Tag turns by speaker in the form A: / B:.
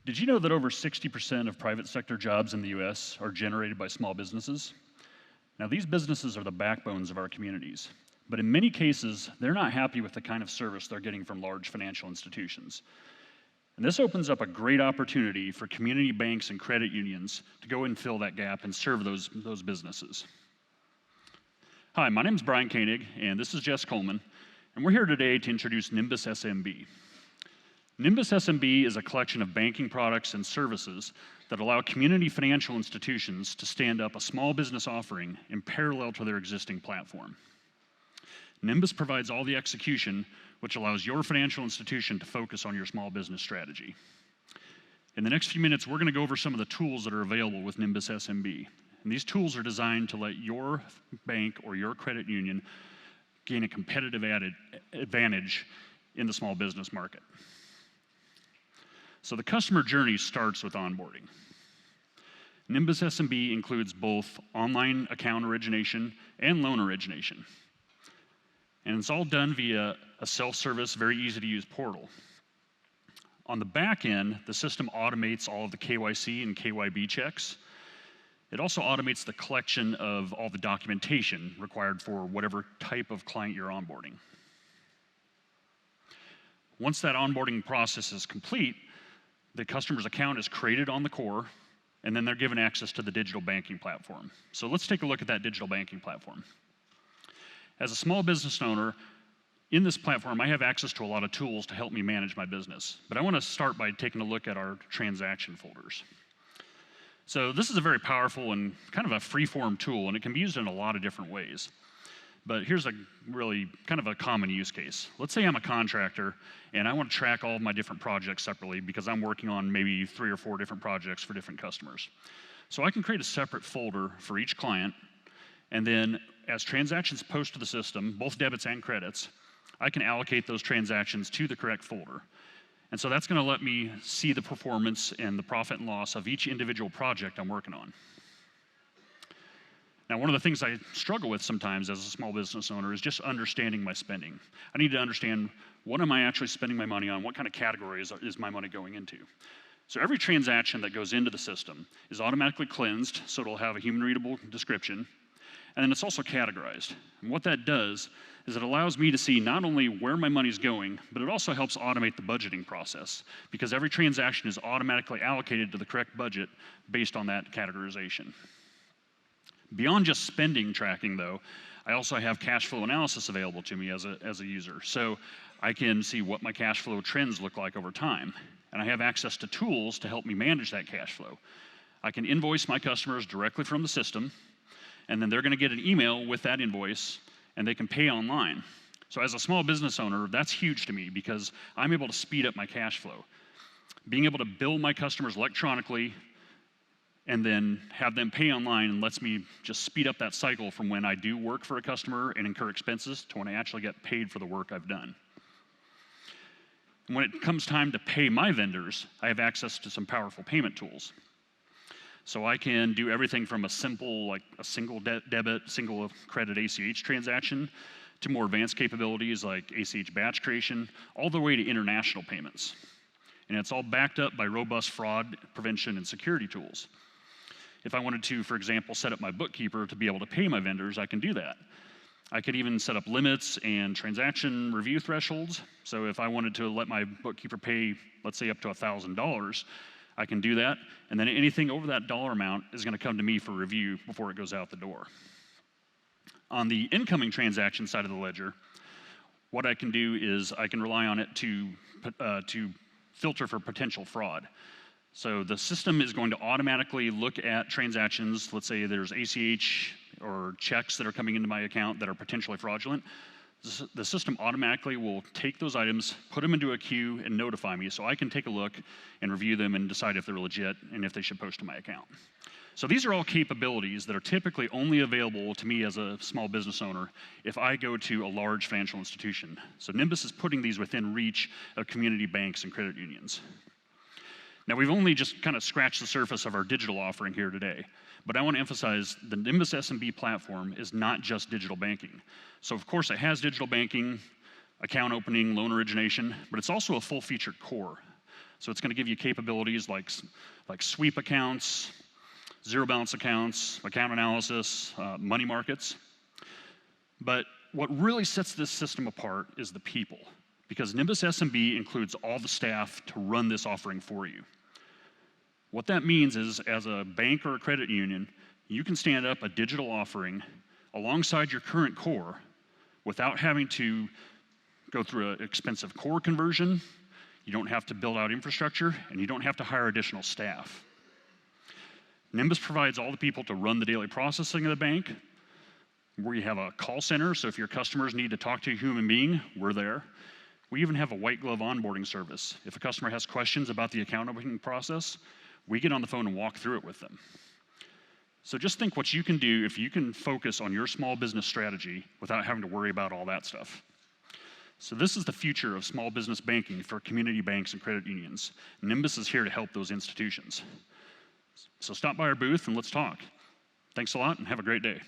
A: Did you know that over 60% of private sector jobs in the US are generated by small businesses? Now, these businesses are the backbones of our communities, but in many cases, they're not happy with the kind of service they're getting from large financial institutions. And this opens up a great opportunity for community banks and credit unions to go and fill that gap and serve those businesses. Hi, my name is Brian Koenig, and this is Jess Coleman, and we're here today to introduce Nymbus SMB. Nymbus SMB is a collection of banking products and services that allow community financial institutions to stand up a small business offering in parallel to their existing platform. Nymbus provides all the execution, which allows your financial institution to focus on your small business strategy. In the next few minutes, we're going to go over some of the tools that are available with Nymbus SMB. And these tools are designed to let your bank or your credit union gain a competitive advantage in the small business market. So the customer journey starts with onboarding. Nymbus SMB includes both online account origination and loan origination. And it's all done via a self-service, very easy to use portal. On the back end, the system automates all of the KYC and KYB checks. It also automates the collection of all the documentation required for whatever type of client you're onboarding. Once that onboarding process is complete, the customer's account is created on the core, and then they're given access to the digital banking platform. So let's take a look at that digital banking platform. As a small business owner, in this platform, I have access to a lot of tools to help me manage my business. But I want to start by taking a look at our transaction folders. So this is a very powerful and kind of a free-form tool, and it can be used in a lot of different ways. But here's a really kind of a common use case. Let's say I'm a contractor and I want to track all of my different projects separately because I'm working on maybe 3 or 4 different projects for different customers. So I can create a separate folder for each client, and then as transactions post to the system, both debits and credits, I can allocate those transactions to the correct folder. And so that's going to let me see the performance and the profit and loss of each individual project I'm working on. Now, one of the things I struggle with sometimes as a small business owner is just understanding my spending. I need to understand, what am I actually spending my money on? What kind of categories is my money going into? So every transaction that goes into the system is automatically cleansed, so it'll have a human-readable description, and then it's also categorized. And what that does is it allows me to see not only where my money's going, but it also helps automate the budgeting process, because every transaction is automatically allocated to the correct budget based on that categorization. Beyond just spending tracking, though, I also have cash flow analysis available to me as a user. So I can see what my cash flow trends look like over time. And I have access to tools to help me manage that cash flow. I can invoice my customers directly from the system, and then they're going to get an email with that invoice, and they can pay online. So as a small business owner, that's huge to me because I'm able to speed up my cash flow. Being able to bill my customers electronically and then have them pay online lets me just speed up that cycle from when I do work for a customer and incur expenses to when I actually get paid for the work I've done. And when it comes time to pay my vendors, I have access to some powerful payment tools. So I can do everything from a simple, like a single debit, single credit ACH transaction, to more advanced capabilities like ACH batch creation, all the way to international payments. And it's all backed up by robust fraud prevention and security tools. If I wanted to, for example, set up my bookkeeper to be able to pay my vendors, I can do that. I could even set up limits and transaction review thresholds. So if I wanted to let my bookkeeper pay, let's say up to $1,000, I can do that. And then anything over that dollar amount is going to come to me for review before it goes out the door. On the incoming transaction side of the ledger, what I can do is I can rely on it to filter for potential fraud. So the system is going to automatically look at transactions. Let's say there's ACH or checks that are coming into my account that are potentially fraudulent. The system automatically will take those items, put them into a queue, and notify me so I can take a look and review them and decide if they're legit and if they should post to my account. So these are all capabilities that are typically only available to me as a small business owner if I go to a large financial institution. So Nymbus is putting these within reach of community banks and credit unions. Now, we've only just kind of scratched the surface of our digital offering here today, but I want to emphasize the Nymbus SMB platform is not just digital banking. So of course it has digital banking, account opening, loan origination, but it's also a full-featured core. So it's going to give you capabilities like sweep accounts, zero balance accounts, account analysis, money markets. But what really sets this system apart is the people, because Nymbus SMB includes all the staff to run this offering for you. What that means is, as a bank or a credit union, you can stand up a digital offering alongside your current core without having to go through an expensive core conversion. You don't have to build out infrastructure, and you don't have to hire additional staff. Nymbus provides all the people to run the daily processing of the bank. We have a call center, so if your customers need to talk to a human being, we're there. We even have a white glove onboarding service. If a customer has questions about the account opening process, we get on the phone and walk through it with them. So just think what you can do if you can focus on your small business strategy without having to worry about all that stuff. So this is the future of small business banking for community banks and credit unions. Nymbus is here to help those institutions. So stop by our booth and let's talk. Thanks a lot and have a great day.